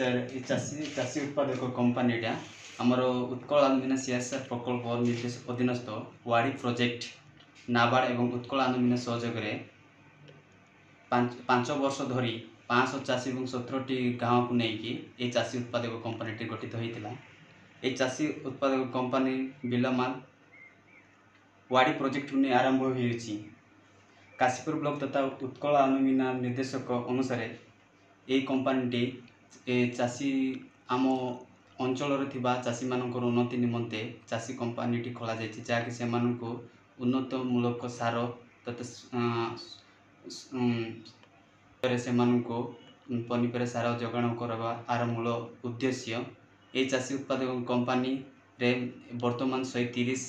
Sir ये चाषी उत्पादक कंपानीटा आमर उत्कल आलुमिना सीएसआर प्रकल्प निर्देश अधीनस्थ वाड़ी प्रोजेक्ट नाबार्ड एवं उत्कल आलुमिना सहयोग में 5 वर्ष धरी 500 चाषी और 17टी गाँव को लेकिन ये चाषी उत्पादक कंपानी गठित होता। ये चाषी उत्पादक कंपानी बिलमाल वाड़ी प्रोजेक्ट नहीं आरंभ हो काशीपुर ब्लॉक तथा उत्कल आलुमिना निर्देशक अनुसार यही कंपानी चाषी आम अंचल चाषी मान उन्नति निमंते चाषी कंपानी खोल जहाँकि से उन्नतमूलक सार तथा से पनीपरिया सार जोगाण करवा आर मूल उद्देश्य। ये चाषी उत्पादक कंपानी रे वर्तमान 130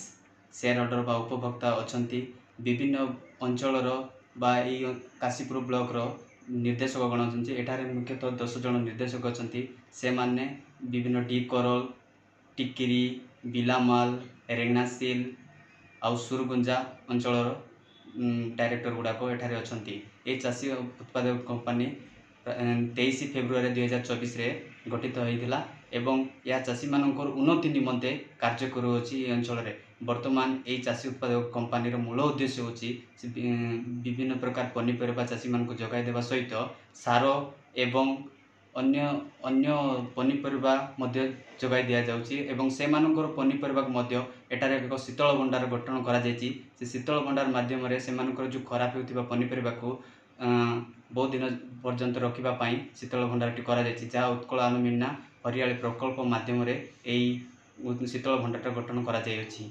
शेयर होल्डर बा उपभोक्ता अच्छा विभिन्न अंचल काशीपुर ब्लॉक निर्देशक गण अच्छे। एठारे मुख्यतः 10 जन निर्देशक अच्छा से माने विभिन्न डी करल टिकिरी बिलामाल रेंगनासिल आउ सुरगुंजा अंचल डायरेक्टर गुड़ाक एठारे अच्छा। ये चाषी उत्पादक कंपानी 23 फेब्रुआरी 2024 गठित होता एवं यह चाषी मान उन्नति निमंते कार्य करुँची अंचल। वर्तमान ये चाषी उत्पादक कंपानी मूल उद्देश्य होची विभिन्न प्रकार पनीपरिया चाषी मान जगाई देवा सहित सार एवं अन्य अन्य पनीपरिया जगाई दि जाउची एवं से मानकर पनीपरिया एटारे एक शीतल भंडार गठन करा जायछि। से शीतल भंडार माध्यम से जो खराब होतिबा पनीपरिया को बहुत दिन पर्यंत रखिबा पई शीतल भंडार करा जायछि जहाँ उत्कल आलुमिना हरियाली प्रकल्प माध्यम शीतल भंडार गठन करा जायछि।